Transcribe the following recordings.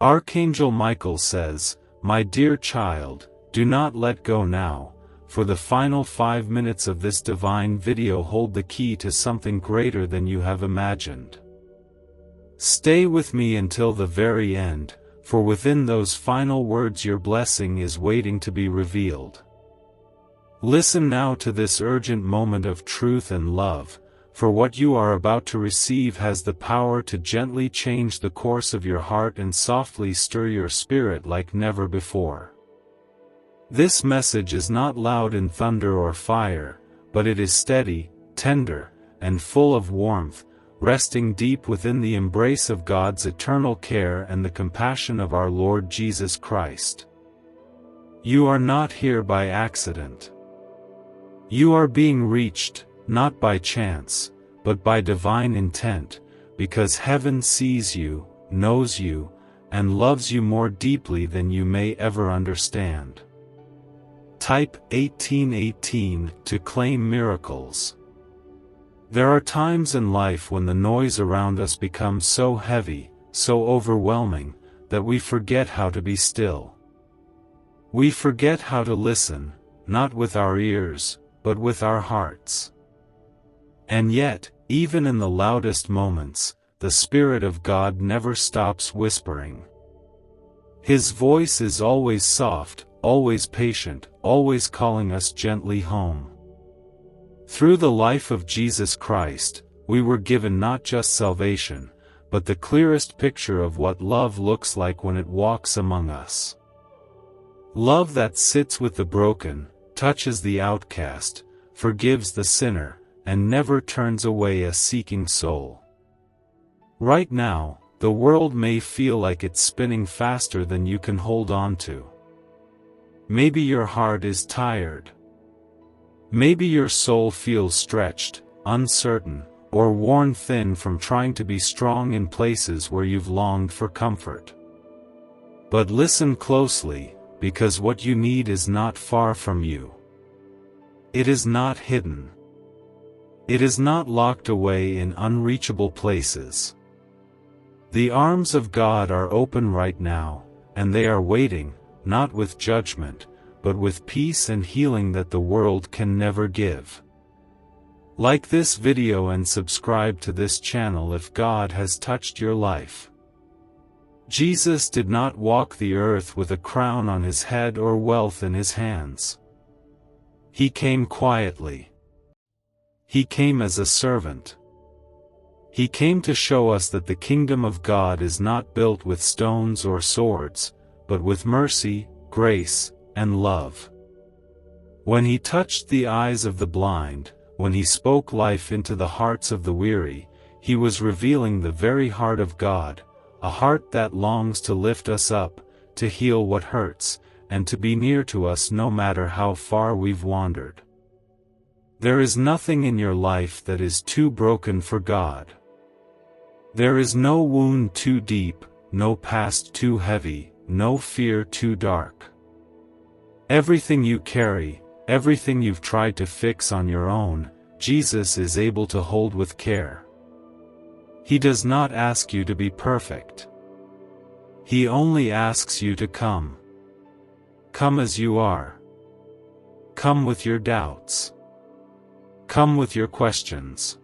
Archangel Michael says, "My dear child, do not let go now, for the final 5 minutes of this divine video hold the key to something greater than you have imagined. Stay with me until the very end, for within those final words your blessing is waiting to be revealed." Listen now to this urgent moment of truth and love, for what you are about to receive has the power to gently change the course of your heart and softly stir your spirit like never before. This message is not loud in thunder or fire, but it is steady, tender, and full of warmth, resting deep within the embrace of God's eternal care and the compassion of our Lord Jesus Christ. You are not here by accident. You are being reached, not by chance, but by divine intent, because heaven sees you, knows you, and loves you more deeply than you may ever understand. Type 1818 to claim miracles. There are times in life when the noise around us becomes so heavy, so overwhelming, that we forget how to be still. We forget how to listen, not with our ears, but with our hearts. And yet, even in the loudest moments, the Spirit of God never stops whispering. His voice is always soft, always patient, always calling us gently home. Through the life of Jesus Christ, we were given not just salvation, but the clearest picture of what love looks like when it walks among us. Love that sits with the broken, touches the outcast, forgives the sinner, and never turns away a seeking soul. Right now, the world may feel like it's spinning faster than you can hold on to. Maybe your heart is tired. Maybe your soul feels stretched, uncertain, or worn thin from trying to be strong in places where you've longed for comfort. But listen closely, because what you need is not far from you. It is not hidden. It is not locked away in unreachable places. The arms of God are open right now, and they are waiting, not with judgment, but with peace and healing that the world can never give. Like this video and subscribe to this channel if God has touched your life. Jesus did not walk the earth with a crown on his head or wealth in his hands. He came quietly. He came as a servant. He came to show us that the kingdom of God is not built with stones or swords, but with mercy, grace, and love. When he touched the eyes of the blind, when he spoke life into the hearts of the weary, he was revealing the very heart of God, a heart that longs to lift us up, to heal what hurts, and to be near to us no matter how far we've wandered. There is nothing in your life that is too broken for God. There is no wound too deep, no past too heavy, no fear too dark. Everything you carry, everything you've tried to fix on your own, Jesus is able to hold with care. He does not ask you to be perfect. He only asks you to come. Come as you are. Come with your doubts. Come with your questions.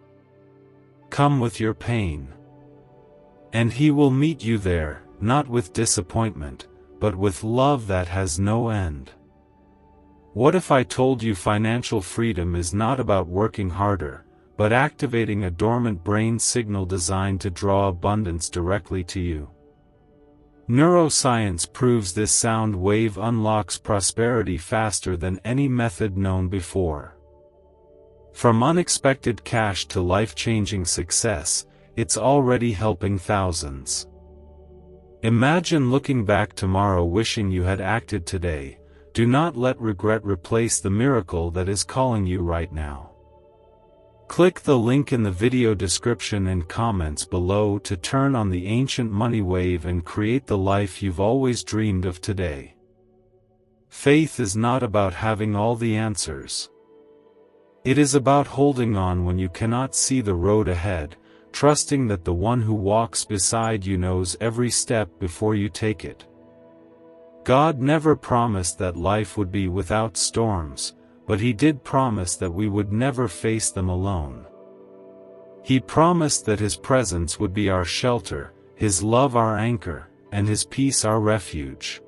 Come with your pain. And he will meet you there, not with disappointment, but with love that has no end. What if I told you financial freedom is not about working harder, but activating a dormant brain signal designed to draw abundance directly to you? Neuroscience proves this sound wave unlocks prosperity faster than any method known before. From unexpected cash to life-changing success, it's already helping thousands. Imagine looking back tomorrow wishing you had acted today. Do not let regret replace the miracle that is calling you right now. Click the link in the video description and comments below to turn on the ancient money wave and create the life you've always dreamed of today. Faith is not about having all the answers. It is about holding on when you cannot see the road ahead, trusting that the one who walks beside you knows every step before you take it. God never promised that life would be without storms, but He did promise that we would never face them alone. He promised that His presence would be our shelter, His love our anchor, and His peace our refuge.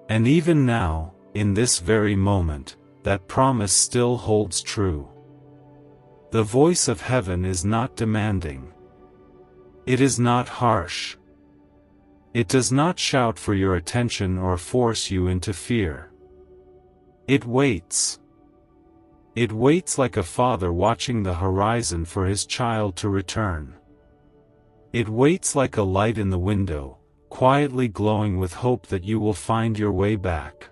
And even now, in this very moment, that promise still holds true. The voice of heaven is not demanding. It is not harsh. It does not shout for your attention or force you into fear. It waits. It waits like a father watching the horizon for his child to return. It waits like a light in the window, quietly glowing with hope that you will find your way back.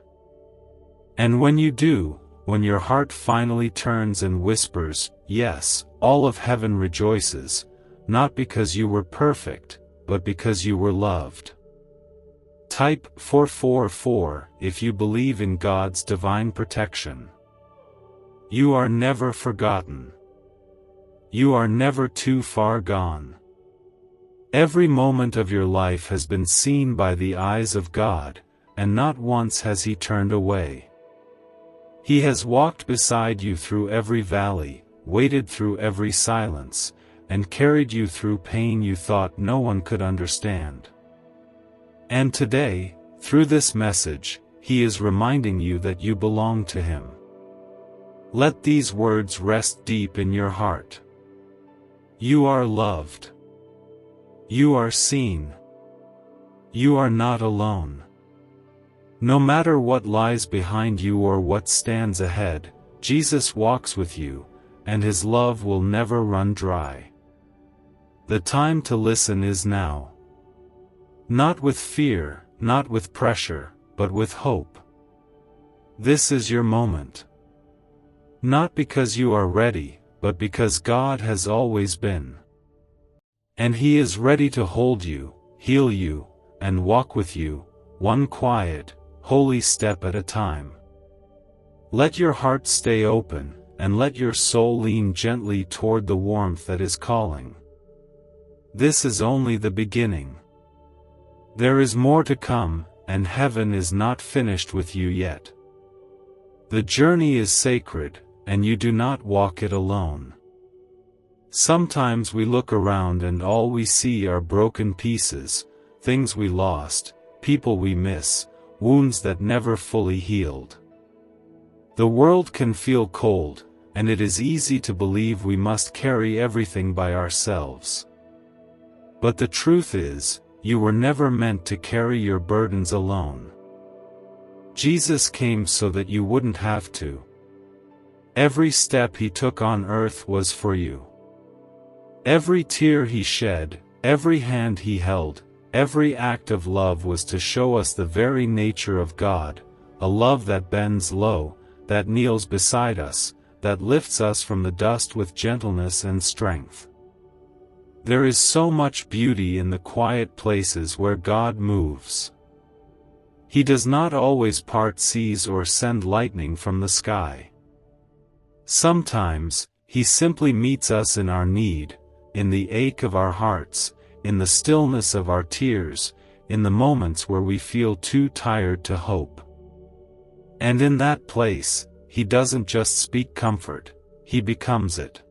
And when you do, when your heart finally turns and whispers, yes, all of heaven rejoices, not because you were perfect, but because you were loved. Type 444 if you believe in God's divine protection. You are never forgotten. You are never too far gone. Every moment of your life has been seen by the eyes of God, and not once has He turned away. He has walked beside you through every valley, waded through every silence, and carried you through pain you thought no one could understand. And today, through this message, He is reminding you that you belong to Him. Let these words rest deep in your heart. You are loved. You are seen. You are not alone. No matter what lies behind you or what stands ahead, Jesus walks with you, and His love will never run dry. The time to listen is now. Not with fear, not with pressure, but with hope. This is your moment. Not because you are ready, but because God has always been. And He is ready to hold you, heal you, and walk with you, one quiet, holy step at a time. Let your heart stay open, and let your soul lean gently toward the warmth that is calling. This is only the beginning. There is more to come, and heaven is not finished with you yet. The journey is sacred, and you do not walk it alone. Sometimes we look around and all we see are broken pieces, things we lost, people we miss, wounds that never fully healed. The world can feel cold, and it is easy to believe we must carry everything by ourselves. But the truth is, you were never meant to carry your burdens alone. Jesus came so that you wouldn't have to. Every step He took on earth was for you. Every tear He shed, every hand He held, every act of love was to show us the very nature of God, a love that bends low, that kneels beside us, that lifts us from the dust with gentleness and strength. There is so much beauty in the quiet places where God moves. He does not always part seas or send lightning from the sky. Sometimes, He simply meets us in our need, in the ache of our hearts, in the stillness of our tears, in the moments where we feel too tired to hope. And in that place, He doesn't just speak comfort, He becomes it.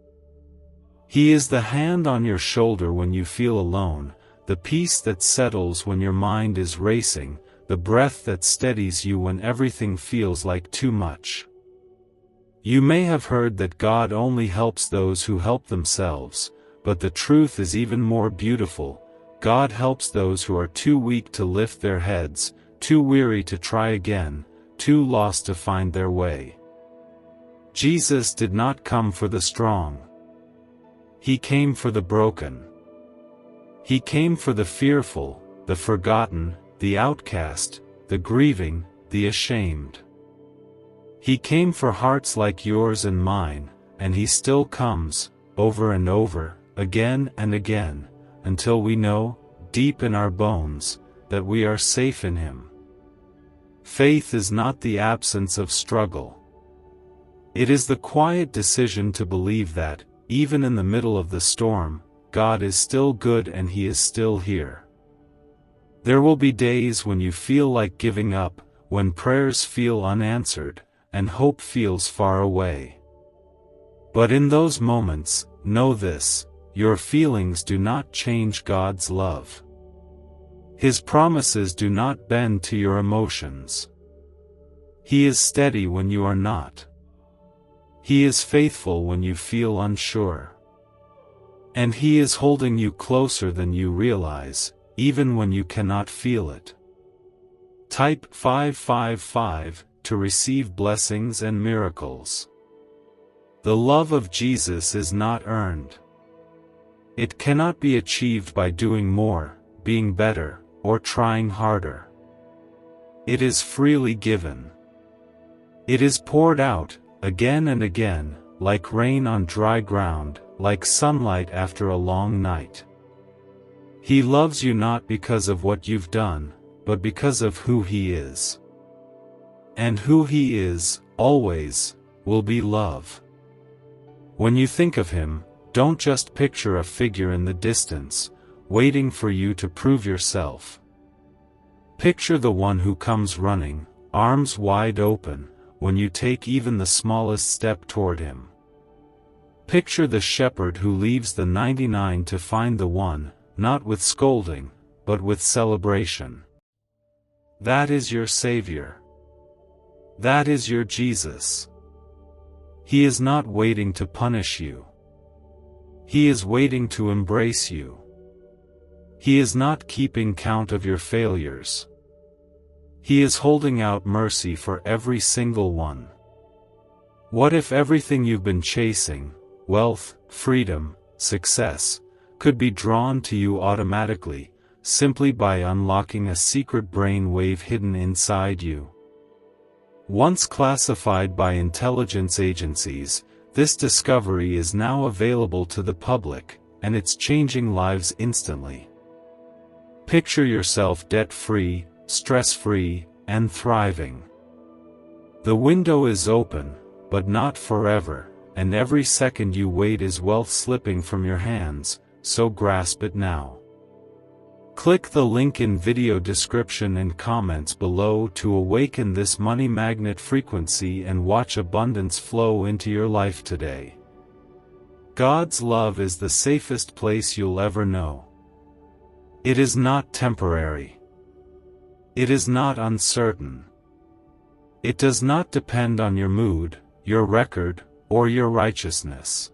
He is the hand on your shoulder when you feel alone, the peace that settles when your mind is racing, the breath that steadies you when everything feels like too much. You may have heard that God only helps those who help themselves, but the truth is even more beautiful. God helps those who are too weak to lift their heads, too weary to try again, too lost to find their way. Jesus did not come for the strong. He came for the broken. He came for the fearful, the forgotten, the outcast, the grieving, the ashamed. He came for hearts like yours and mine, and He still comes, over and over, again and again, until we know, deep in our bones, that we are safe in Him. Faith is not the absence of struggle. It is the quiet decision to believe that, even in the middle of the storm, God is still good and He is still here. There will be days when you feel like giving up, when prayers feel unanswered, and hope feels far away. But in those moments, know this: your feelings do not change God's love. His promises do not bend to your emotions. He is steady when you are not. He is faithful when you feel unsure. And He is holding you closer than you realize, even when you cannot feel it. Type 555 to receive blessings and miracles. The love of Jesus is not earned. It cannot be achieved by doing more, being better, or trying harder. It is freely given. It is poured out, again and again, like rain on dry ground, like sunlight after a long night. He loves you not because of what you've done, but because of who He is. And who He is, always, will be love. When you think of Him, don't just picture a figure in the distance, waiting for you to prove yourself. Picture the one who comes running, arms wide open, when you take even the smallest step toward Him. Picture the shepherd who leaves the 99 to find the one, not with scolding, but with celebration. That is your Savior. That is your Jesus. He is not waiting to punish you. He is waiting to embrace you. He is not keeping count of your failures. He is holding out mercy for every single one. What if everything you've been chasing, wealth, freedom, success, could be drawn to you automatically, simply by unlocking a secret brain wave hidden inside you? Once classified by intelligence agencies, this discovery is now available to the public, and it's changing lives instantly. Picture yourself debt-free, stress-free, and thriving. The window is open, but not forever, and every second you wait is wealth slipping from your hands, so grasp it now. Click the link in video description and comments below to awaken this money magnet frequency and watch abundance flow into your life today. God's love is the safest place you'll ever know. It is not temporary. It is not uncertain. It does not depend on your mood, your record, or your righteousness.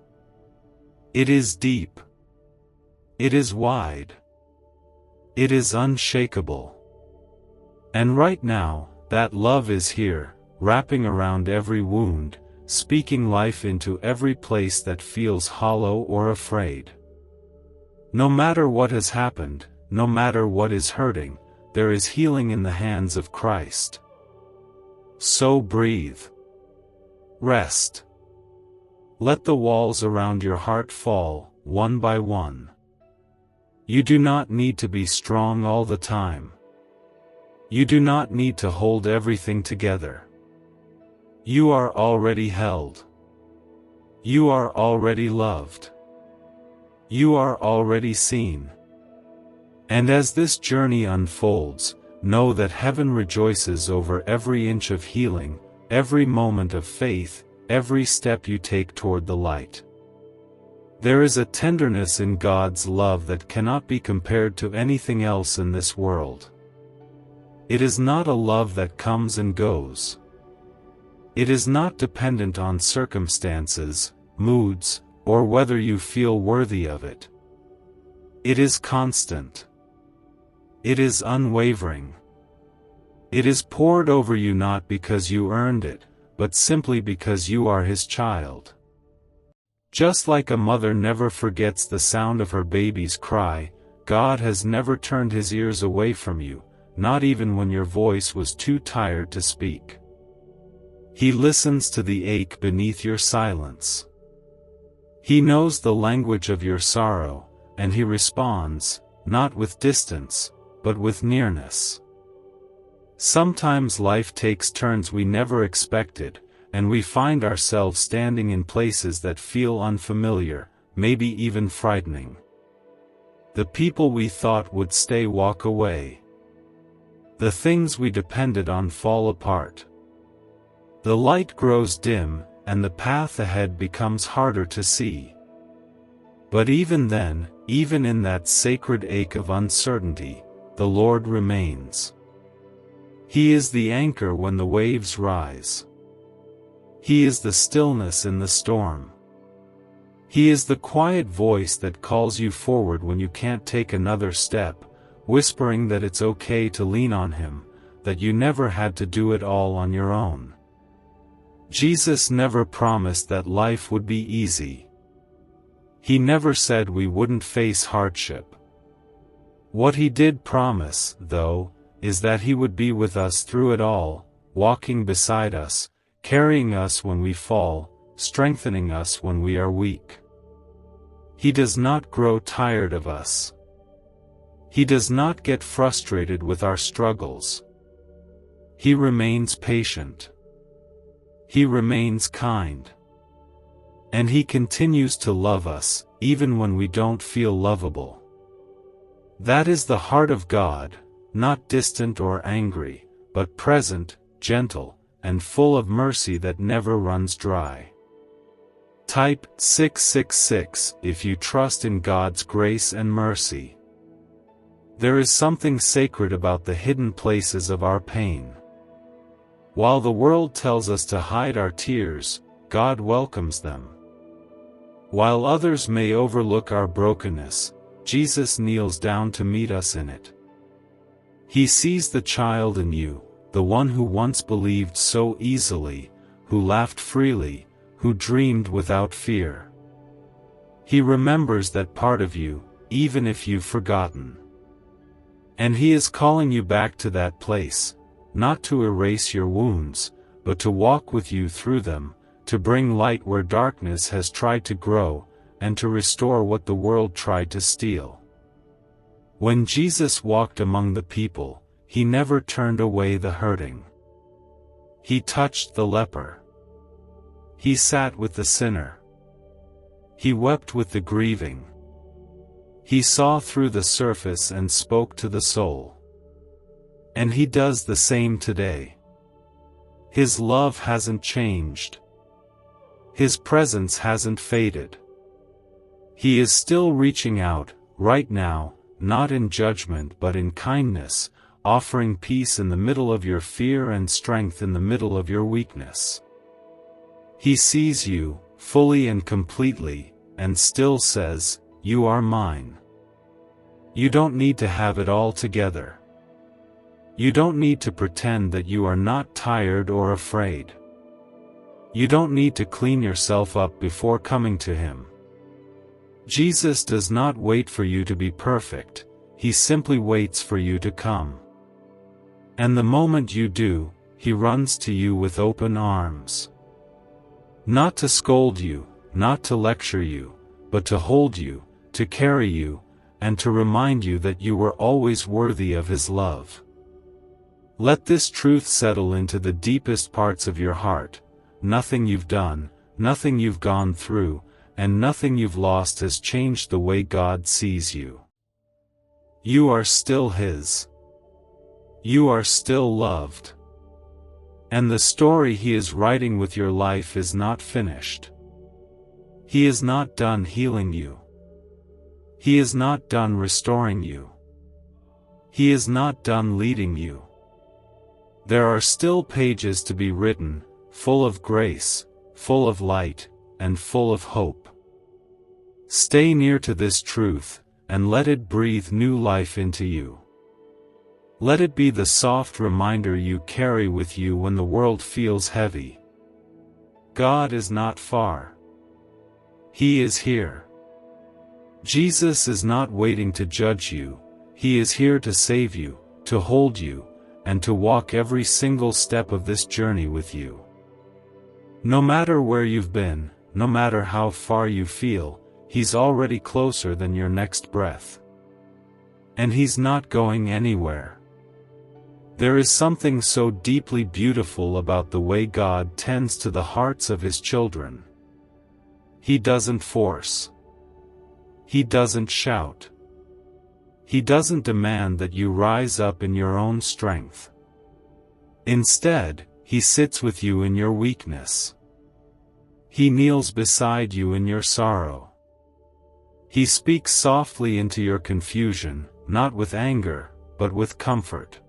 It is deep. It is wide. It is unshakable. And right now, that love is here, wrapping around every wound, speaking life into every place that feels hollow or afraid. No matter what has happened, no matter what is hurting, there is healing in the hands of Christ. So breathe. Rest. Let the walls around your heart fall, one by one. You do not need to be strong all the time. You do not need to hold everything together. You are already held. You are already loved. You are already seen. And as this journey unfolds, know that heaven rejoices over every inch of healing, every moment of faith, every step you take toward the light. There is a tenderness in God's love that cannot be compared to anything else in this world. It is not a love that comes and goes. It is not dependent on circumstances, moods, or whether you feel worthy of it. It is constant. It is unwavering. It is poured over you not because you earned it, but simply because you are His child. Just like a mother never forgets the sound of her baby's cry, God has never turned His ears away from you, not even when your voice was too tired to speak. He listens to the ache beneath your silence. He knows the language of your sorrow, and He responds, not with distance, but with nearness. Sometimes life takes turns we never expected, and we find ourselves standing in places that feel unfamiliar, maybe even frightening. The people we thought would stay walk away. The things we depended on fall apart. The light grows dim, and the path ahead becomes harder to see. But even then, even in that sacred ache of uncertainty, the Lord remains. He is the anchor when the waves rise. He is the stillness in the storm. He is the quiet voice that calls you forward when you can't take another step, whispering that it's okay to lean on Him, that you never had to do it all on your own. Jesus never promised that life would be easy. He never said we wouldn't face hardship. What He did promise, though, is that He would be with us through it all, walking beside us, carrying us when we fall, strengthening us when we are weak. He does not grow tired of us. He does not get frustrated with our struggles. He remains patient. He remains kind. And He continues to love us, even when we don't feel lovable. That is the heart of God, not distant or angry, but present, gentle, and full of mercy that never runs dry. Type 666 if you trust in God's grace and mercy. There is something sacred about the hidden places of our pain. While the world tells us to hide our tears, God welcomes them. While others may overlook our brokenness, Jesus kneels down to meet us in it. He sees the child in you, the one who once believed so easily, who laughed freely, who dreamed without fear. He remembers that part of you, even if you've forgotten. And He is calling you back to that place, not to erase your wounds, but to walk with you through them, to bring light where darkness has tried to grow, and to restore what the world tried to steal. When Jesus walked among the people, He never turned away the hurting. He touched the leper. He sat with the sinner. He wept with the grieving. He saw through the surface and spoke to the soul. And He does the same today. His love hasn't changed. His presence hasn't faded. He is still reaching out, right now, not in judgment but in kindness, offering peace in the middle of your fear and strength in the middle of your weakness. He sees you, fully and completely, and still says, "You are mine." You don't need to have it all together. You don't need to pretend that you are not tired or afraid. You don't need to clean yourself up before coming to Him. Jesus does not wait for you to be perfect, He simply waits for you to come. And the moment you do, He runs to you with open arms. Not to scold you, not to lecture you, but to hold you, to carry you, and to remind you that you were always worthy of His love. Let this truth settle into the deepest parts of your heart. Nothing you've done, nothing you've gone through, and nothing you've lost has changed the way God sees you. You are still His. You are still loved. And the story He is writing with your life is not finished. He is not done healing you. He is not done restoring you. He is not done leading you. There are still pages to be written, full of grace, full of light, and full of hope. Stay near to this truth, and let it breathe new life into you. Let it be the soft reminder you carry with you when the world feels heavy. God is not far. He is here. Jesus is not waiting to judge you, He is here to save you, to hold you, and to walk every single step of this journey with you. No matter where you've been, no matter how far you feel, He's already closer than your next breath. And He's not going anywhere. There is something so deeply beautiful about the way God tends to the hearts of His children. He doesn't force. He doesn't shout. He doesn't demand that you rise up in your own strength. Instead, He sits with you in your weakness. He kneels beside you in your sorrow. He speaks softly into your confusion, not with anger, but with comfort.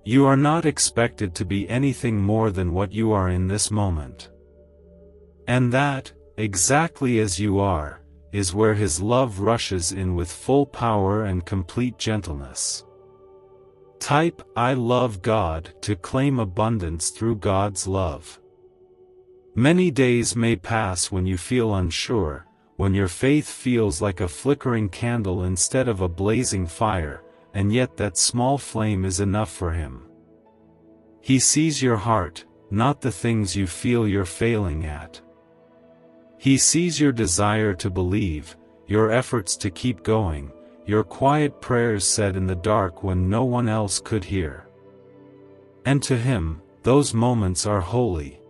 You are not expected to be anything more than what you are in this moment. And that, exactly as you are, is where His love rushes in with full power and complete gentleness. Type "I love God" to claim abundance through God's love. Many days may pass when you feel unsure, when your faith feels like a flickering candle instead of a blazing fire, and yet that small flame is enough for Him. He sees your heart, not the things you feel you're failing at. He sees your desire to believe, your efforts to keep going, your quiet prayers said in the dark when no one else could hear. And to Him, those moments are holy.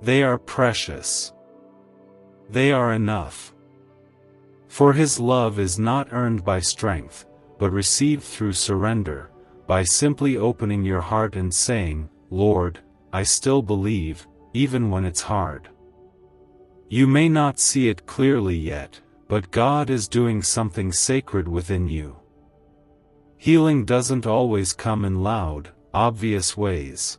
They are precious. They are enough. For His love is not earned by strength, but received through surrender, by simply opening your heart and saying, "Lord, I still believe, even when it's hard." You may not see it clearly yet, but God is doing something sacred within you. Healing doesn't always come in loud, obvious ways.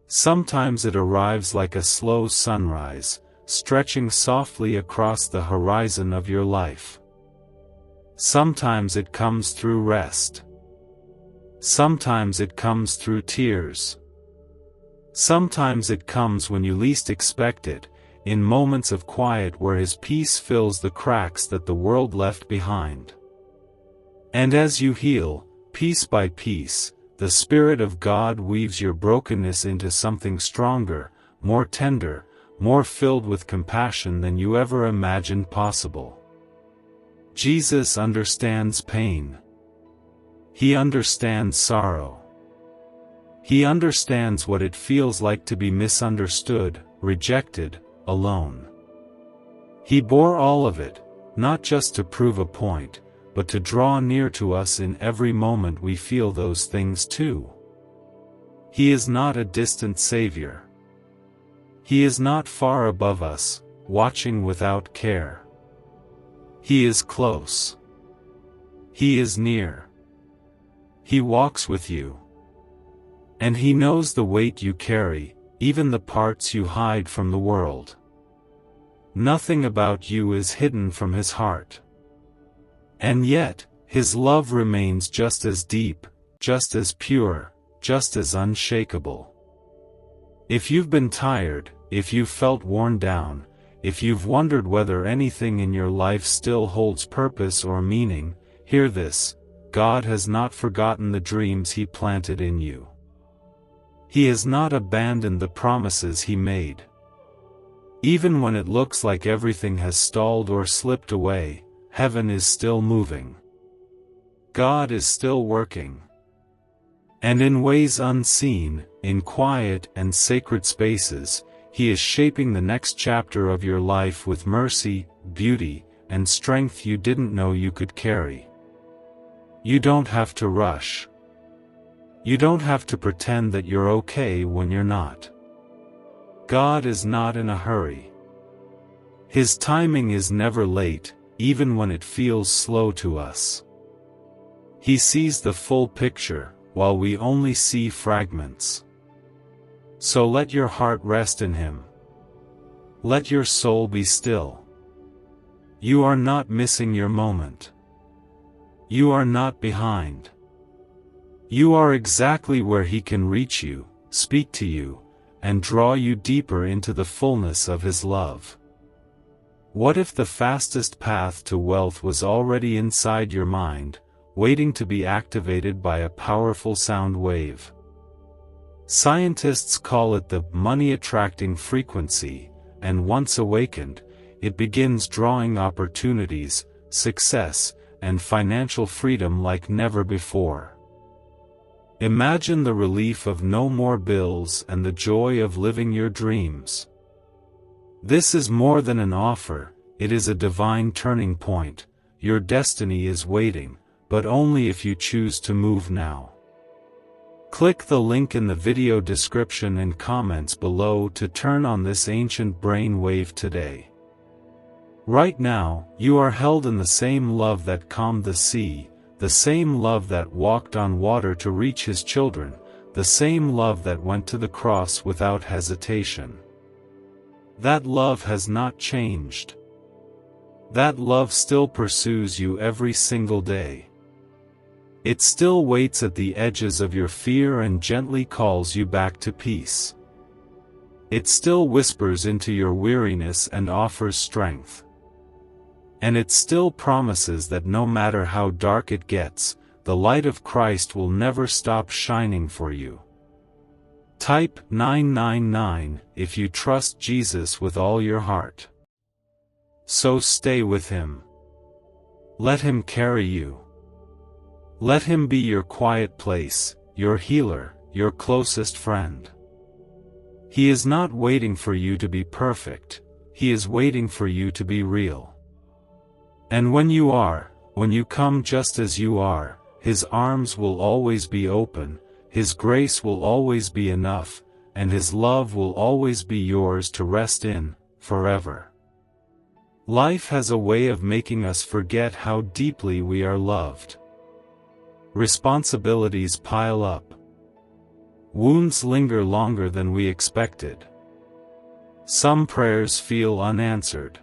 Sometimes it arrives like a slow sunrise, stretching softly across the horizon of your life. Sometimes it comes through rest. Sometimes it comes through tears. Sometimes it comes when you least expect it, in moments of quiet where His peace fills the cracks that the world left behind. And as you heal, piece by piece, the Spirit of God weaves your brokenness into something stronger, more tender, more filled with compassion than you ever imagined possible. Jesus understands pain. He understands sorrow. He understands what it feels like to be misunderstood, rejected, alone. He bore all of it, not just to prove a point, but to draw near to us in every moment we feel those things too. He is not a distant Savior. He is not far above us, watching without care. He is close. He is near. He walks with you. And He knows the weight you carry, even the parts you hide from the world. Nothing about you is hidden from His heart. And yet, His love remains just as deep, just as pure, just as unshakable. If you've been tired, if you've felt worn down, if you've wondered whether anything in your life still holds purpose or meaning, hear this: God has not forgotten the dreams He planted in you. He has not abandoned the promises He made. Even when it looks like everything has stalled or slipped away, heaven is still moving. God is still working. And in ways unseen, in quiet and sacred spaces, He is shaping the next chapter of your life with mercy, beauty, and strength you didn't know you could carry. You don't have to rush. You don't have to pretend that you're okay when you're not. God is not in a hurry. His timing is never late, even when it feels slow to us. He sees the full picture, while we only see fragments. So let your heart rest in Him. Let your soul be still. You are not missing your moment. You are not behind. You are exactly where He can reach you, speak to you, and draw you deeper into the fullness of His love. What if the fastest path to wealth was already inside your mind, waiting to be activated by a powerful sound wave? Scientists call it the money-attracting frequency, and once awakened, it begins drawing opportunities, success, and financial freedom like never before. Imagine the relief of no more bills and the joy of living your dreams. This is more than an offer, it is a divine turning point, your destiny is waiting, but only if you choose to move now. Click the link in the video description and comments below to turn on this ancient brain wave today. Right now, you are held in the same love that calmed the sea, the same love that walked on water to reach his children, the same love that went to the cross without hesitation. That love has not changed. That love still pursues you every single day. It still waits at the edges of your fear and gently calls you back to peace. It still whispers into your weariness and offers strength. And it still promises that no matter how dark it gets, the light of Christ will never stop shining for you. Type 999 if you trust Jesus with all your heart. So stay with him. Let him carry you. Let him be your quiet place, your healer, your closest friend. He is not waiting for you to be perfect, he is waiting for you to be real. And when you come just as you are, his arms will always be open, his grace will always be enough, and his love will always be yours to rest in, forever. Life has a way of making us forget how deeply we are loved. Responsibilities pile up. Wounds linger longer than we expected. Some prayers feel unanswered.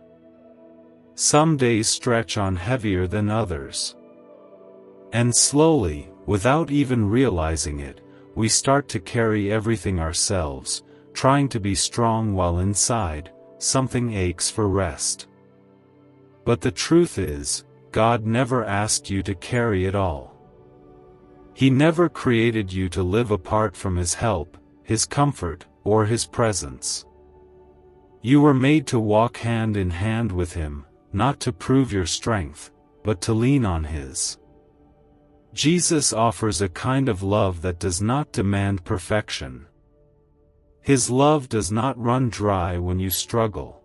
Some days stretch on heavier than others. And slowly, without even realizing it, we start to carry everything ourselves, trying to be strong while inside, something aches for rest. But the truth is, God never asked you to carry it all. He never created you to live apart from his help, his comfort, or his presence. You were made to walk hand in hand with him, not to prove your strength, but to lean on his. Jesus offers a kind of love that does not demand perfection. His love does not run dry when you struggle.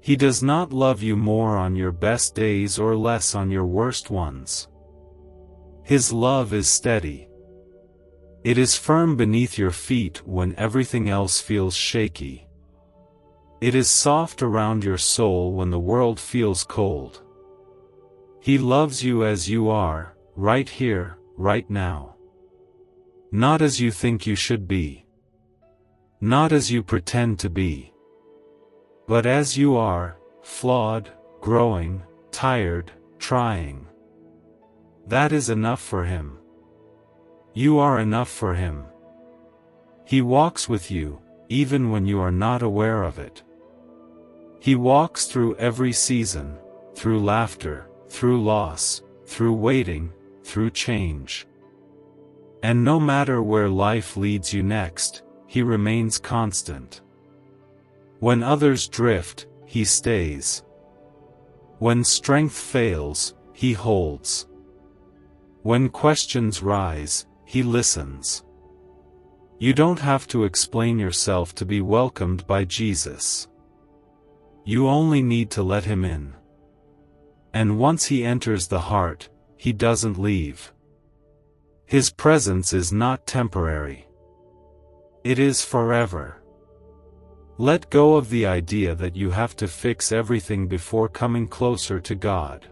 He does not love you more on your best days or less on your worst ones. His love is steady. It is firm beneath your feet when everything else feels shaky. It is soft around your soul when the world feels cold. He loves you as you are, right here, right now. Not as you think you should be. Not as you pretend to be. But as you are, flawed, growing, tired, trying. That is enough for him. You are enough for him. He walks with you, even when you are not aware of it. He walks through every season, through laughter, through loss, through waiting, through change. And no matter where life leads you next, he remains constant. When others drift, he stays. When strength fails, he holds. When questions rise, he listens. You don't have to explain yourself to be welcomed by Jesus. You only need to let him in. And once he enters the heart, he doesn't leave. His presence is not temporary. It is forever. Let go of the idea that you have to fix everything before coming closer to God.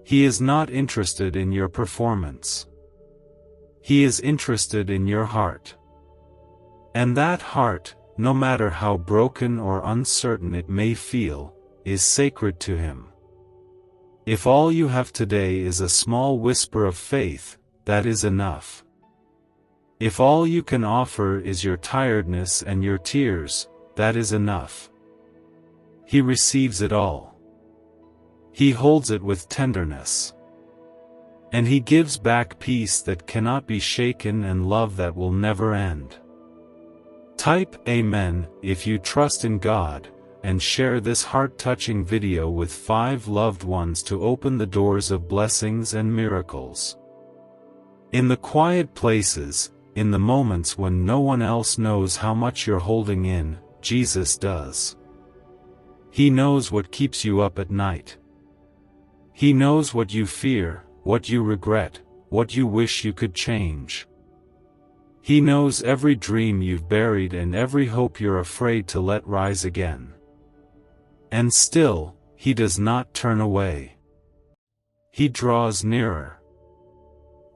He is not interested in your performance. He is interested in your heart. And that heart, no matter how broken or uncertain it may feel, is sacred to him. If all you have today is a small whisper of faith, that is enough. If all you can offer is your tiredness and your tears, that is enough. He receives it all. He holds it with tenderness. And he gives back peace that cannot be shaken and love that will never end. Type Amen if you trust in God, and share this heart-touching video with 5 loved ones to open the doors of blessings and miracles. In the quiet places, in the moments when no one else knows how much you're holding in, Jesus does. He knows what keeps you up at night. He knows what you fear, what you regret, what you wish you could change. He knows every dream you've buried and every hope you're afraid to let rise again. And still, He does not turn away. He draws nearer.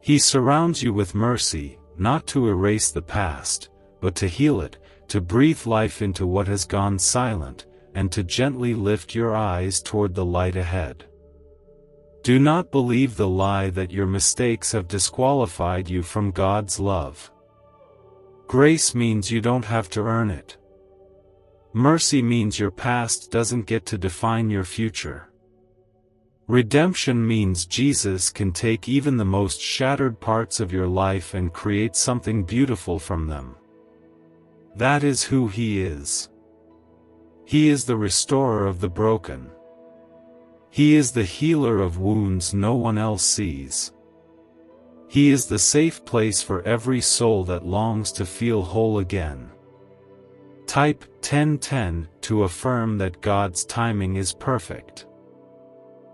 He surrounds you with mercy, not to erase the past, but to heal it, to breathe life into what has gone silent, and to gently lift your eyes toward the light ahead. Do not believe the lie that your mistakes have disqualified you from God's love. Grace means you don't have to earn it. Mercy means your past doesn't get to define your future. Redemption means Jesus can take even the most shattered parts of your life and create something beautiful from them. That is who He is. He is the restorer of the broken. He is the healer of wounds no one else sees. He is the safe place for every soul that longs to feel whole again. Type 1010 to affirm that God's timing is perfect.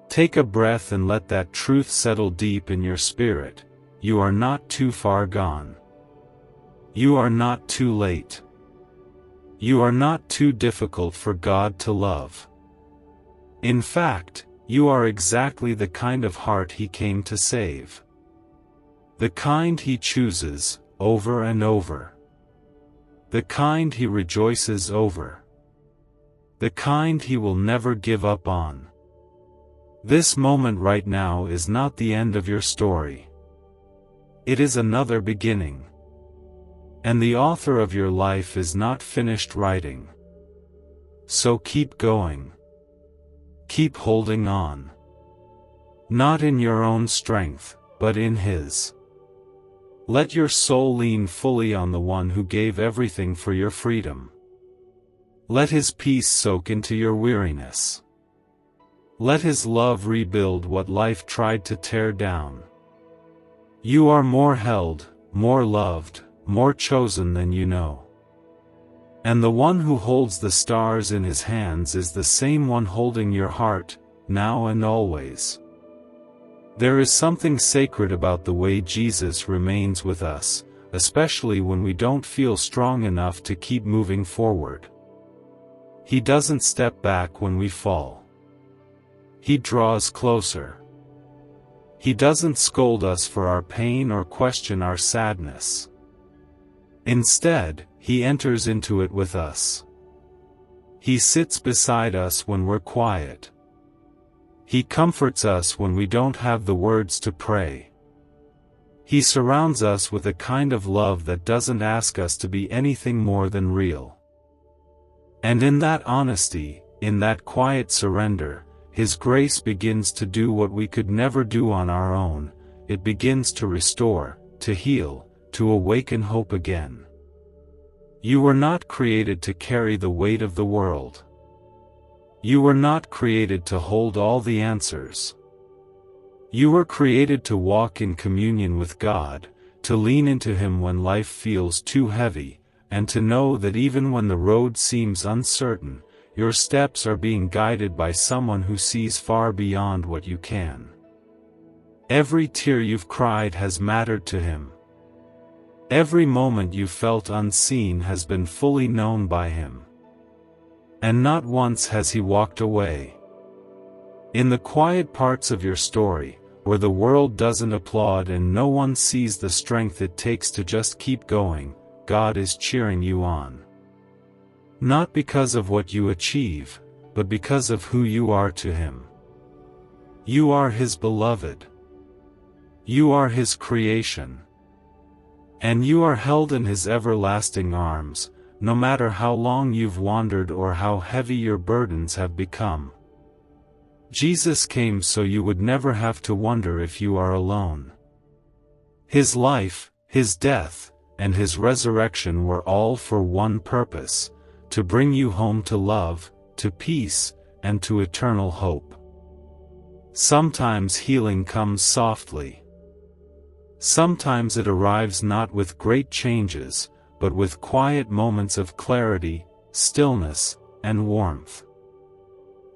Take a breath and let that truth settle deep in your spirit. You are not too far gone. You are not too late. You are not too difficult for God to love. In fact, you are exactly the kind of heart He came to save. The kind He chooses, over and over. The kind He rejoices over. The kind He will never give up on. This moment right now is not the end of your story. It is another beginning. And the author of your life is not finished writing. So keep going. Keep holding on. Not in your own strength, but in His. Let your soul lean fully on the one who gave everything for your freedom. Let His peace soak into your weariness. Let His love rebuild what life tried to tear down. You are more held, more loved, more chosen than you know. And the one who holds the stars in His hands is the same one holding your heart, now and always. There is something sacred about the way Jesus remains with us, especially when we don't feel strong enough to keep moving forward. He doesn't step back when we fall. He draws closer. He doesn't scold us for our pain or question our sadness. Instead, He enters into it with us. He sits beside us when we're quiet. He comforts us when we don't have the words to pray. He surrounds us with a kind of love that doesn't ask us to be anything more than real. And in that honesty, in that quiet surrender, His grace begins to do what we could never do on our own. It begins to restore, to heal, to awaken hope again. You were not created to carry the weight of the world. You were not created to hold all the answers. You were created to walk in communion with God, to lean into Him when life feels too heavy, and to know that even when the road seems uncertain, your steps are being guided by someone who sees far beyond what you can. Every tear you've cried has mattered to Him. Every moment you felt unseen has been fully known by Him. And not once has He walked away. In the quiet parts of your story, where the world doesn't applaud and no one sees the strength it takes to just keep going, God is cheering you on. Not because of what you achieve, but because of who you are to Him. You are His beloved. You are His creation. And you are held in His everlasting arms, no matter how long you've wandered or how heavy your burdens have become. Jesus came so you would never have to wonder if you are alone. His life, His death, and His resurrection were all for one purpose: to bring you home to love, to peace, and to eternal hope. Sometimes healing comes softly. Sometimes it arrives not with great changes, but with quiet moments of clarity, stillness, and warmth.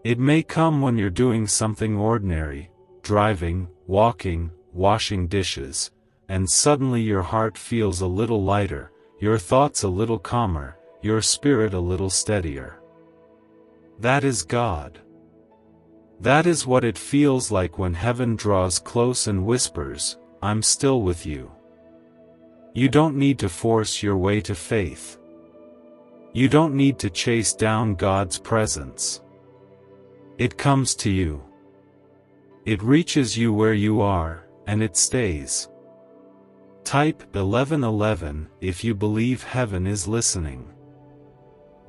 It may come when you're doing something ordinary, driving, walking, washing dishes, and suddenly your heart feels a little lighter, your thoughts a little calmer, your spirit a little steadier. That is God. That is what it feels like when heaven draws close and whispers, "I'm still with you." You don't need to force your way to faith. You don't need to chase down God's presence. It comes to you. It reaches you where you are, and it stays. Type 1111 if you believe heaven is listening.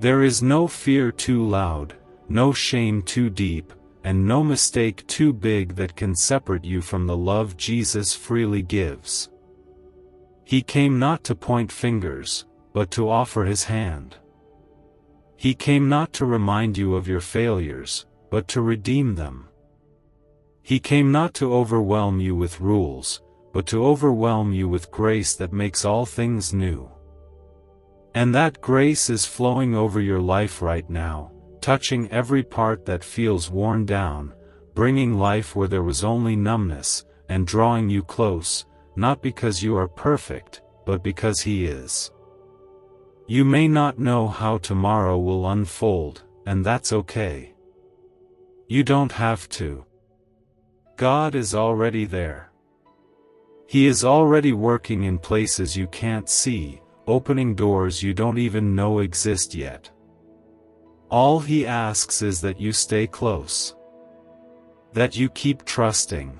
There is no fear too loud, no shame too deep, and no mistake too big that can separate you from the love Jesus freely gives. He came not to point fingers, but to offer his hand. He came not to remind you of your failures, but to redeem them. He came not to overwhelm you with rules, but to overwhelm you with grace that makes all things new. And that grace is flowing over your life right now, touching every part that feels worn down, bringing life where there was only numbness, and drawing you close, not because you are perfect, but because He is. You may not know how tomorrow will unfold, and that's okay. You don't have to. God is already there. He is already working in places you can't see, opening doors you don't even know exist yet. All He asks is that you stay close. That you keep trusting.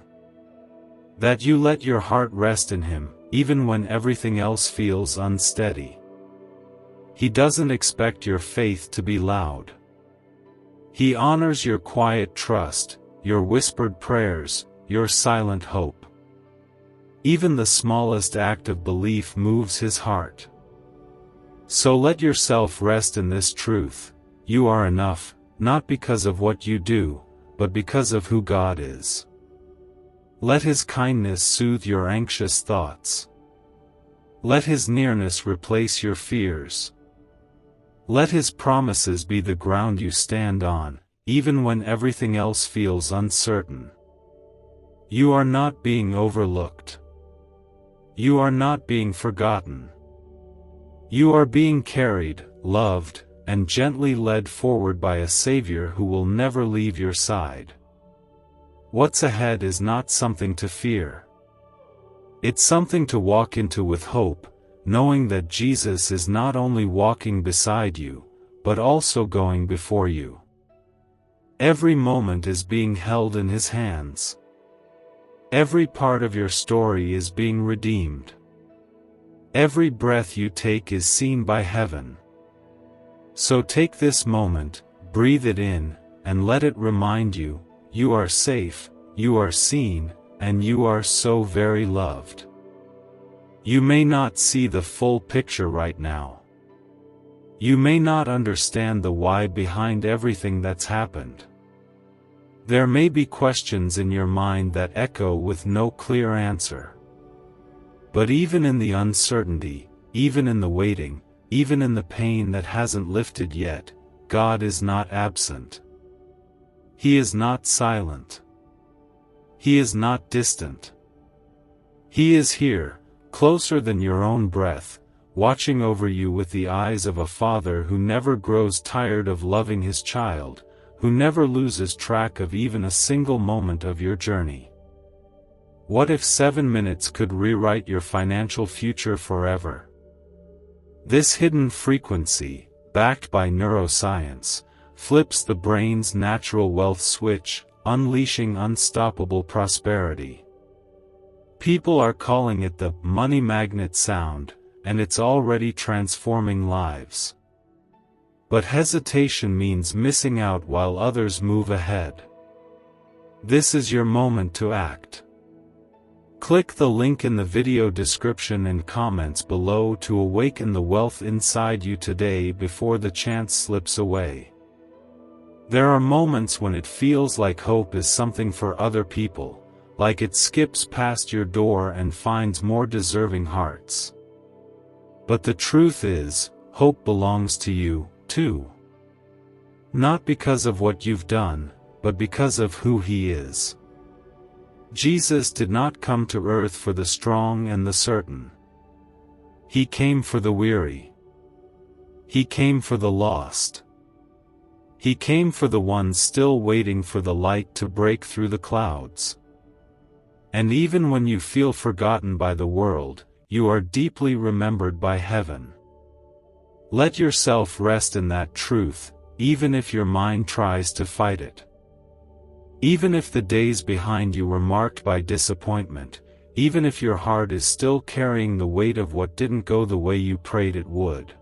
That you let your heart rest in Him, even when everything else feels unsteady. He doesn't expect your faith to be loud. He honors your quiet trust, your whispered prayers, your silent hope. Even the smallest act of belief moves His heart. So let yourself rest in this truth: you are enough, not because of what you do, but because of who God is. Let His kindness soothe your anxious thoughts. Let His nearness replace your fears. Let His promises be the ground you stand on, even when everything else feels uncertain. You are not being overlooked. You are not being forgotten. You are being carried, loved, and gently led forward by a Savior who will never leave your side. What's ahead is not something to fear. It's something to walk into with hope, knowing that Jesus is not only walking beside you, but also going before you. Every moment is being held in His hands. Every part of your story is being redeemed. Every breath you take is seen by heaven. So take this moment, breathe it in, and let it remind you, you are safe, you are seen, and you are so very loved. You may not see the full picture right now. You may not understand the why behind everything that's happened. There may be questions in your mind that echo with no clear answer. But even in the uncertainty, even in the waiting, even in the pain that hasn't lifted yet, God is not absent. He is not silent. He is not distant. He is here, closer than your own breath, watching over you with the eyes of a father who never grows tired of loving his child, who never loses track of even a single moment of your journey. What if 7 minutes could rewrite your financial future forever? This hidden frequency, backed by neuroscience, flips the brain's natural wealth switch, unleashing unstoppable prosperity. People are calling it the money magnet sound, and it's already transforming lives. But hesitation means missing out while others move ahead. This is your moment to act. Click the link in the video description and comments below to awaken the wealth inside you today before the chance slips away. There are moments when it feels like hope is something for other people, like it skips past your door and finds more deserving hearts. But the truth is, hope belongs to you, too. Not because of what you've done, but because of who He is. Jesus did not come to earth for the strong and the certain. He came for the weary. He came for the lost. He came for the ones still waiting for the light to break through the clouds. And even when you feel forgotten by the world, you are deeply remembered by heaven. Let yourself rest in that truth, even if your mind tries to fight it. Even if the days behind you were marked by disappointment, even if your heart is still carrying the weight of what didn't go the way you prayed it would.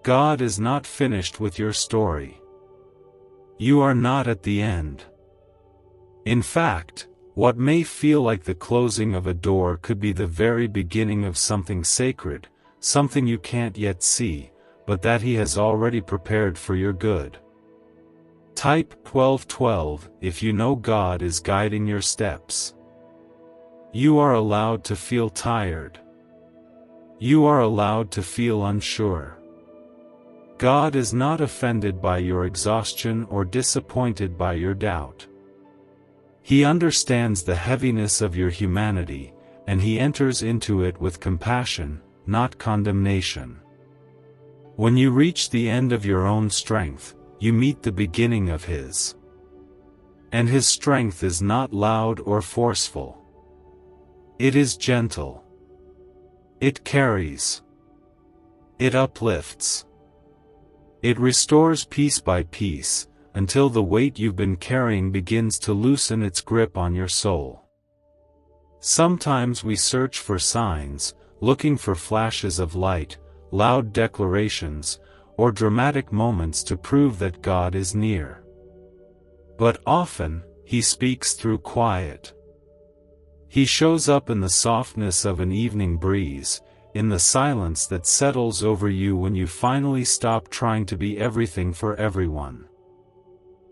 God is not finished with your story. You are not at the end. In fact, what may feel like the closing of a door could be the very beginning of something sacred, something you can't yet see, but that He has already prepared for your good. Type 1212 if you know God is guiding your steps. You are allowed to feel tired. You are allowed to feel unsure. God is not offended by your exhaustion or disappointed by your doubt. He understands the heaviness of your humanity, and He enters into it with compassion, not condemnation. When you reach the end of your own strength, you meet the beginning of His. And His strength is not loud or forceful. It is gentle. It carries. It uplifts. It restores piece by piece, until the weight you've been carrying begins to loosen its grip on your soul. Sometimes we search for signs, looking for flashes of light, loud declarations, or dramatic moments to prove that God is near. But often, He speaks through quiet. He shows up in the softness of an evening breeze, in the silence that settles over you when you finally stop trying to be everything for everyone.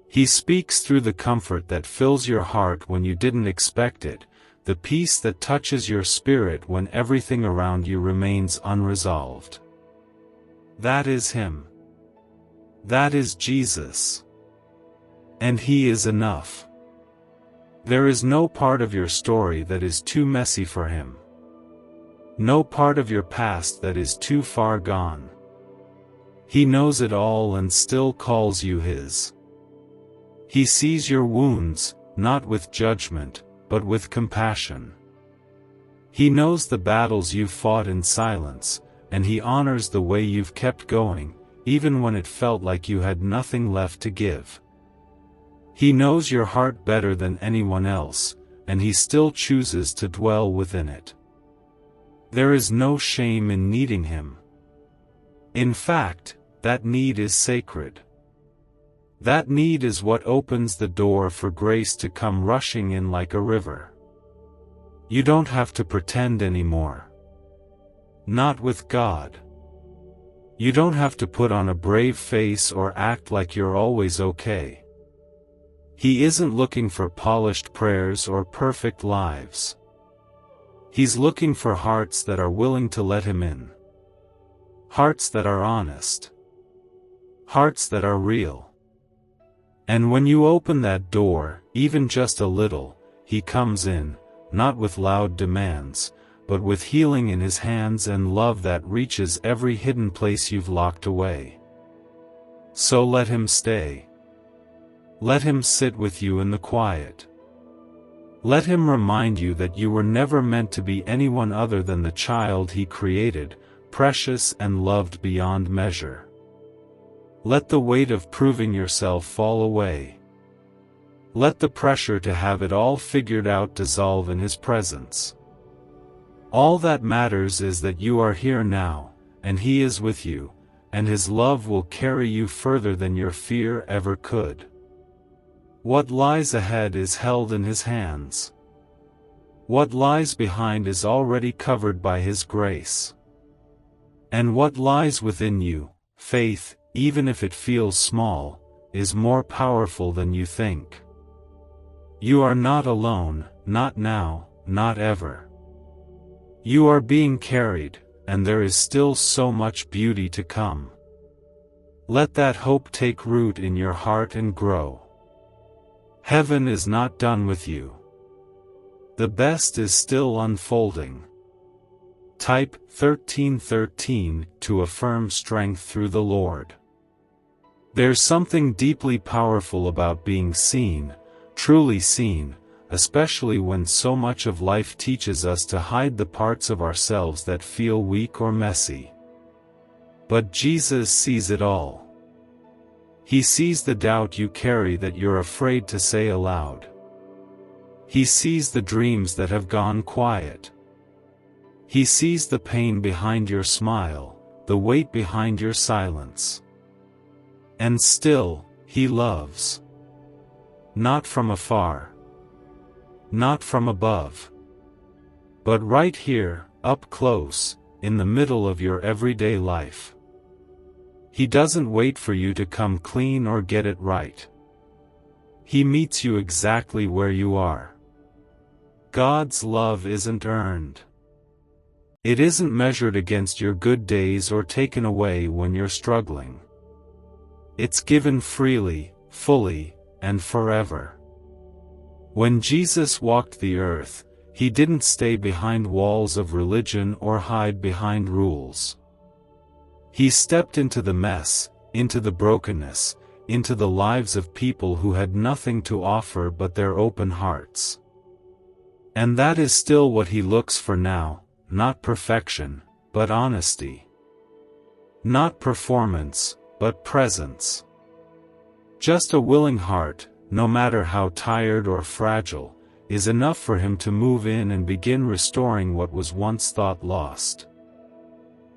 He speaks through the comfort that fills your heart when you didn't expect it, the peace that touches your spirit when everything around you remains unresolved. That is Him. That is Jesus. And He is enough. There is no part of your story that is too messy for Him. No part of your past that is too far gone. He knows it all and still calls you His. He sees your wounds, not with judgment, but with compassion. He knows the battles you've fought in silence, and He honors the way you've kept going, even when it felt like you had nothing left to give. He knows your heart better than anyone else, and He still chooses to dwell within it. There is no shame in needing Him. In fact, that need is sacred. That need is what opens the door for grace to come rushing in like a river. You don't have to pretend anymore. Not with God. You don't have to put on a brave face or act like you're always okay. He isn't looking for polished prayers or perfect lives. He's looking for hearts that are willing to let Him in. Hearts that are honest. Hearts that are real. And when you open that door, even just a little, He comes in, not with loud demands, but with healing in His hands and love that reaches every hidden place you've locked away. So let Him stay. Let Him sit with you in the quiet. Let Him remind you that you were never meant to be anyone other than the child He created, precious and loved beyond measure. Let the weight of proving yourself fall away. Let the pressure to have it all figured out dissolve in His presence. All that matters is that you are here now, and He is with you, and His love will carry you further than your fear ever could. What lies ahead is held in His hands. What lies behind is already covered by His grace. And what lies within you, faith, even if it feels small, is more powerful than you think. You are not alone, not now, not ever. You are being carried, and there is still so much beauty to come. Let that hope take root in your heart and grow. Heaven is not done with you. The best is still unfolding. Type 1313 to affirm strength through the Lord. There's something deeply powerful about being seen, truly seen, especially when so much of life teaches us to hide the parts of ourselves that feel weak or messy. But Jesus sees it all. He sees the doubt you carry that you're afraid to say aloud. He sees the dreams that have gone quiet. He sees the pain behind your smile, the weight behind your silence. And still, He loves. Not from afar. Not from above. But right here, up close, in the middle of your everyday life. He doesn't wait for you to come clean or get it right. He meets you exactly where you are. God's love isn't earned. It isn't measured against your good days or taken away when you're struggling. It's given freely, fully, and forever. When Jesus walked the earth, He didn't stay behind walls of religion or hide behind rules. He stepped into the mess, into the brokenness, into the lives of people who had nothing to offer but their open hearts. And that is still what He looks for now, not perfection, but honesty. Not performance, but presence. Just a willing heart, no matter how tired or fragile, is enough for Him to move in and begin restoring what was once thought lost.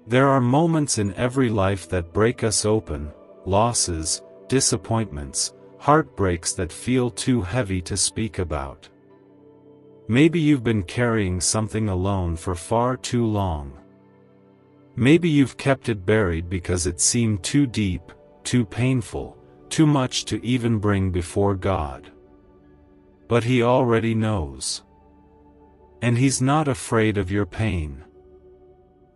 There are moments in every life that break us open, losses, disappointments, heartbreaks that feel too heavy to speak about. Maybe you've been carrying something alone for far too long. Maybe you've kept it buried because it seemed too deep, too painful, too much to even bring before God. But He already knows. And He's not afraid of your pain.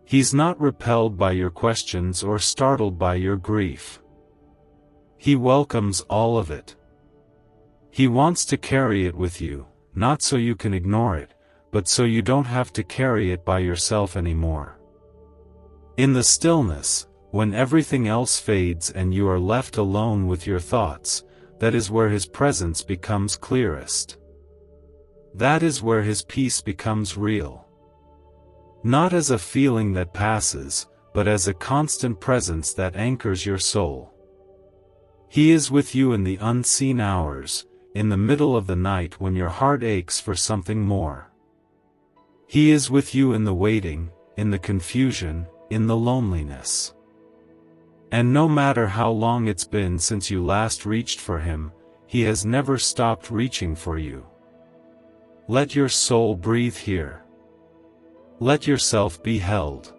He's not repelled by your questions or startled by your grief. He welcomes all of it. He wants to carry it with you, not so you can ignore it, but so you don't have to carry it by yourself anymore. In the stillness, when everything else fades and you are left alone with your thoughts, that is where His presence becomes clearest. That is where His peace becomes real. Not as a feeling that passes, but as a constant presence that anchors your soul. He is with you in the unseen hours, in the middle of the night when your heart aches for something more. He is with you in the waiting, in the confusion, in the loneliness. And no matter how long it's been since you last reached for Him, He has never stopped reaching for you. Let your soul breathe here. Let yourself be held.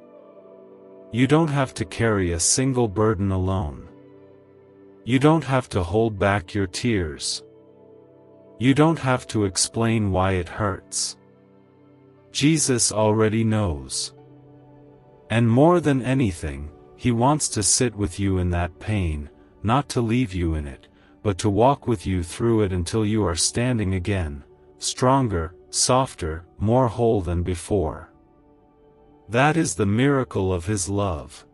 You don't have to carry a single burden alone. You don't have to hold back your tears. You don't have to explain why it hurts. Jesus already knows. And more than anything, He wants to sit with you in that pain, not to leave you in it, but to walk with you through it until you are standing again, stronger, softer, more whole than before. That is the miracle of His love.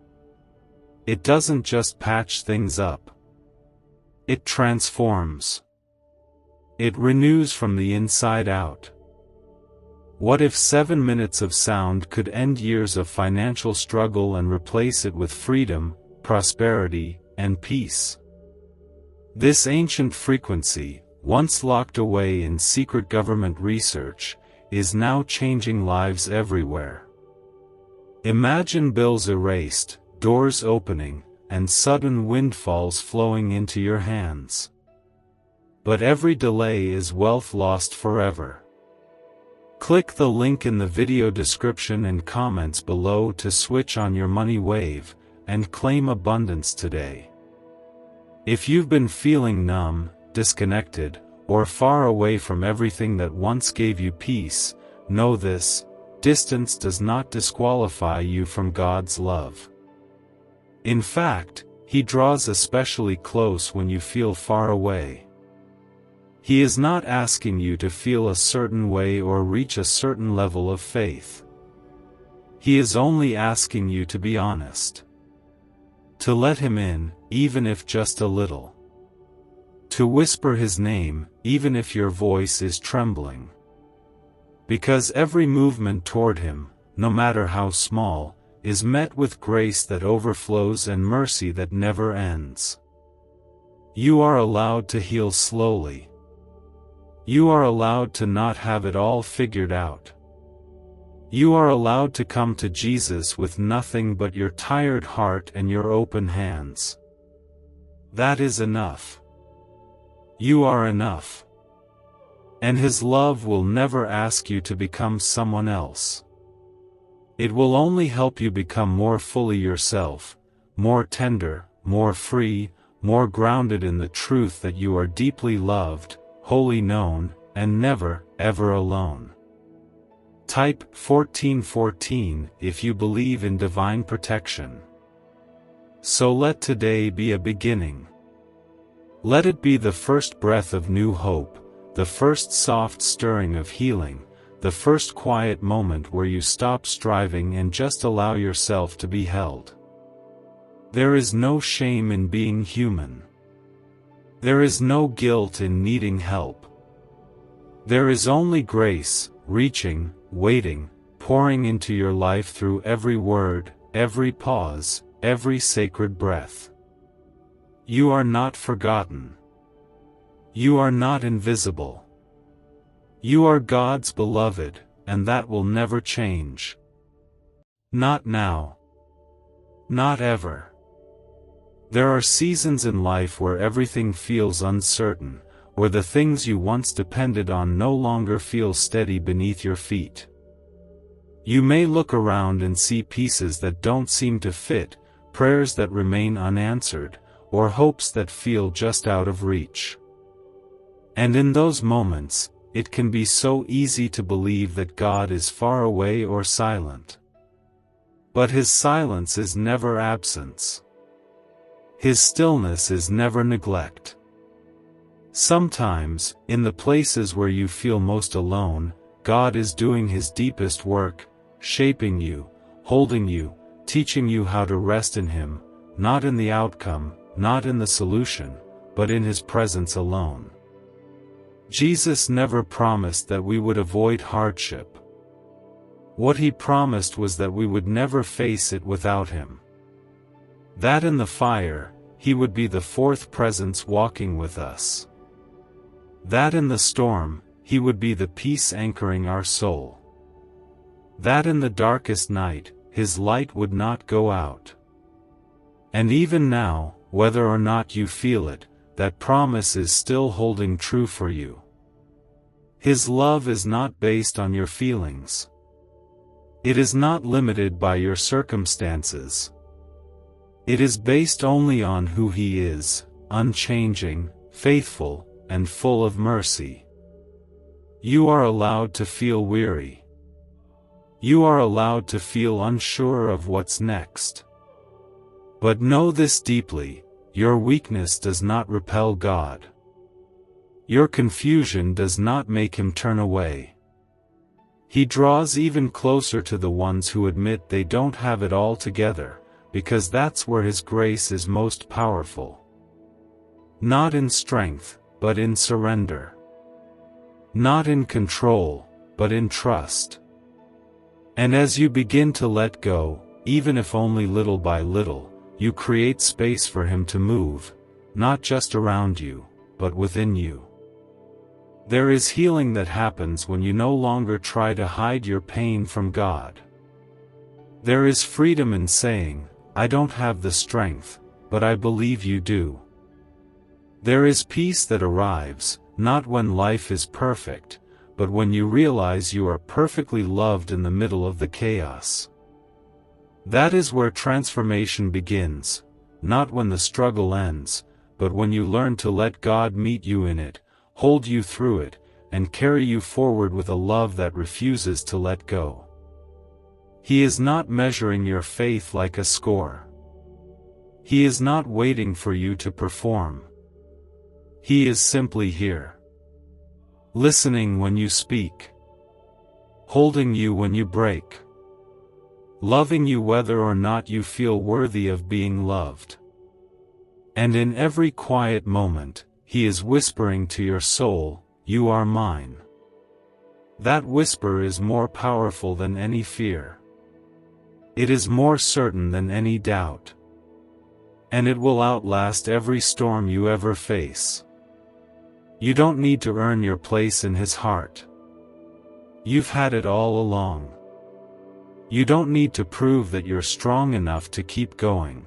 It doesn't just patch things up. It transforms. It renews from the inside out. What if 7 minutes of sound could end years of financial struggle and replace it with freedom, prosperity, and peace? This ancient frequency, once locked away in secret government research, is now changing lives everywhere. Imagine bills erased, doors opening, and sudden windfalls flowing into your hands. But every delay is wealth lost forever. Click the link in the video description and comments below to switch on your money wave, and claim abundance today. If you've been feeling numb, disconnected, or far away from everything that once gave you peace, know this: distance does not disqualify you from God's love. In fact, He draws especially close when you feel far away. He is not asking you to feel a certain way or reach a certain level of faith. He is only asking you to be honest. To let Him in, even if just a little. To whisper His name, even if your voice is trembling. Because every movement toward Him, no matter how small, is met with grace that overflows and mercy that never ends. You are allowed to heal slowly. You are allowed to not have it all figured out. You are allowed to come to Jesus with nothing but your tired heart and your open hands. That is enough. You are enough. And His love will never ask you to become someone else. It will only help you become more fully yourself, more tender, more free, more grounded in the truth that you are deeply loved, wholly known, and never, ever alone. Type 1414 if you believe in divine protection. So let today be a beginning. Let it be the first breath of new hope, the first soft stirring of healing, the first quiet moment where you stop striving and just allow yourself to be held. There is no shame in being human. There is no guilt in needing help. There is only grace, reaching, waiting, pouring into your life through every word, every pause, every sacred breath. You are not forgotten. You are not invisible. You are God's beloved, and that will never change. Not now. Not ever. There are seasons in life where everything feels uncertain, where the things you once depended on no longer feel steady beneath your feet. You may look around and see pieces that don't seem to fit, prayers that remain unanswered, or hopes that feel just out of reach. And in those moments, it can be so easy to believe that God is far away or silent. But His silence is never absence. His stillness is never neglect. Sometimes, in the places where you feel most alone, God is doing His deepest work, shaping you, holding you, teaching you how to rest in Him, not in the outcome, not in the solution, but in His presence alone. Jesus never promised that we would avoid hardship. What He promised was that we would never face it without Him. That in the fire, He would be the fourth presence walking with us. That in the storm, He would be the peace anchoring our soul. That in the darkest night, His light would not go out. And even now, whether or not you feel it, that promise is still holding true for you. His love is not based on your feelings. It is not limited by your circumstances. It is based only on who He is, unchanging, faithful, and full of mercy. You are allowed to feel weary. You are allowed to feel unsure of what's next. But know this deeply, your weakness does not repel God. Your confusion does not make Him turn away. He draws even closer to the ones who admit they don't have it all together, because that's where His grace is most powerful. Not in strength, but in surrender. Not in control, but in trust. And as you begin to let go, even if only little by little, you create space for Him to move, not just around you, but within you. There is healing that happens when you no longer try to hide your pain from God. There is freedom in saying, I don't have the strength, but I believe you do. There is peace that arrives, not when life is perfect, but when you realize you are perfectly loved in the middle of the chaos. That is where transformation begins, not when the struggle ends, but when you learn to let God meet you in it, hold you through it, and carry you forward with a love that refuses to let go. He is not measuring your faith like a score. He is not waiting for you to perform. He is simply here. listening when you speak, holding you when you break, loving you whether or not you feel worthy of being loved. And in every quiet moment, He is whispering to your soul, "You are mine." That whisper is more powerful than any fear. It is more certain than any doubt. And it will outlast every storm you ever face. You don't need to earn your place in His heart. You've had it all along. You don't need to prove that you're strong enough to keep going.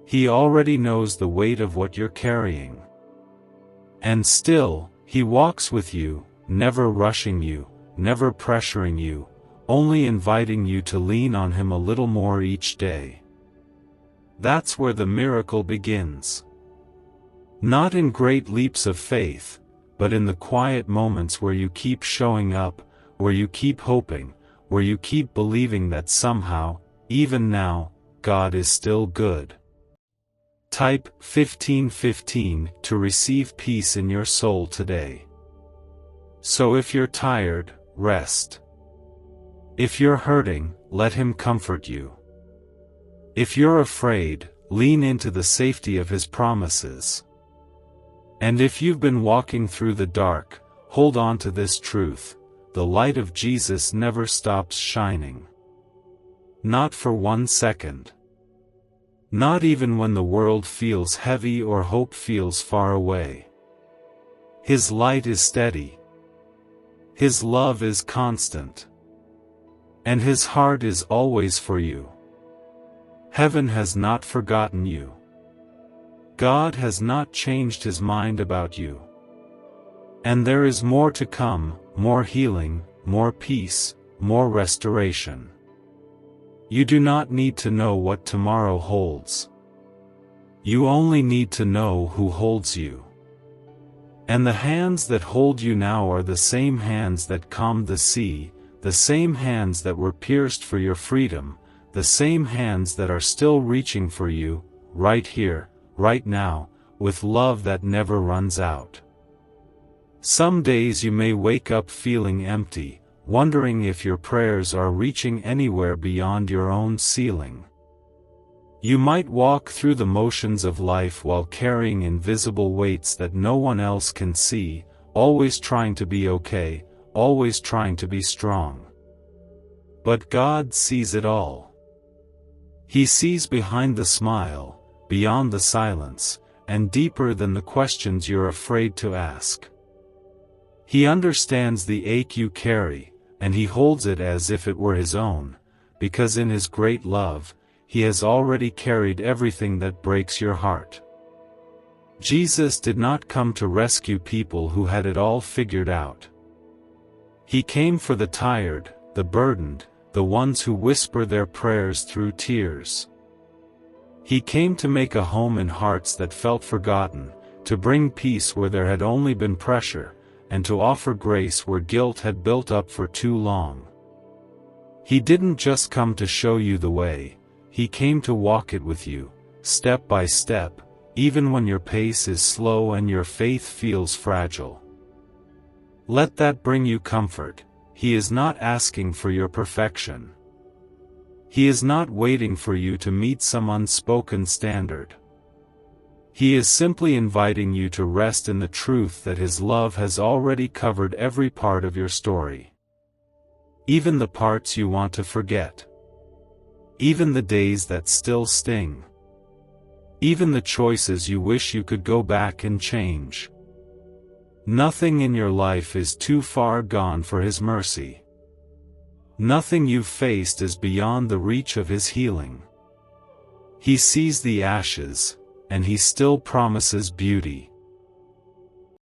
He already knows the weight of what you're carrying. And still, He walks with you, never rushing you, never pressuring you, only inviting you to lean on Him a little more each day. That's where the miracle begins. Not in great leaps of faith, but in the quiet moments where you keep showing up, where you keep hoping, where you keep believing that somehow, even now, God is still good. Type 1515 to receive peace in your soul today. So if you're tired, rest. If you're hurting, let Him comfort you. If you're afraid, lean into the safety of His promises. And if you've been walking through the dark, hold on to this truth: the light of Jesus never stops shining. Not for 1 second. Not even when the world feels heavy or hope feels far away. His light is steady. His love is constant. And His heart is always for you. Heaven has not forgotten you. God has not changed His mind about you. And there is more to come, more healing, more peace, more restoration. You do not need to know what tomorrow holds. You only need to know who holds you. And the hands that hold you now are the same hands that calmed the sea, the same hands that were pierced for your freedom, the same hands that are still reaching for you, right here, right now, with love that never runs out. Some days you may wake up feeling empty, wondering if your prayers are reaching anywhere beyond your own ceiling. You might walk through the motions of life while carrying invisible weights that no one else can see, always trying to be okay, always trying to be strong. But God sees it all. He sees behind the smile, beyond the silence, and deeper than the questions you're afraid to ask. He understands the ache you carry, and He holds it as if it were His own, because in His great love, He has already carried everything that breaks your heart. Jesus did not come to rescue people who had it all figured out. He came for the tired, the burdened, the ones who whisper their prayers through tears. He came to make a home in hearts that felt forgotten, to bring peace where there had only been pressure, and to offer grace where guilt had built up for too long. He didn't just come to show you the way, He came to walk it with you, step by step, even when your pace is slow and your faith feels fragile. Let that bring you comfort. He is not asking for your perfection. He is not waiting for you to meet some unspoken standard. He is simply inviting you to rest in the truth that His love has already covered every part of your story. Even the parts you want to forget. Even the days that still sting. Even the choices you wish you could go back and change. Nothing in your life is too far gone for His mercy. Nothing you've faced is beyond the reach of His healing. He sees the ashes, and He still promises beauty.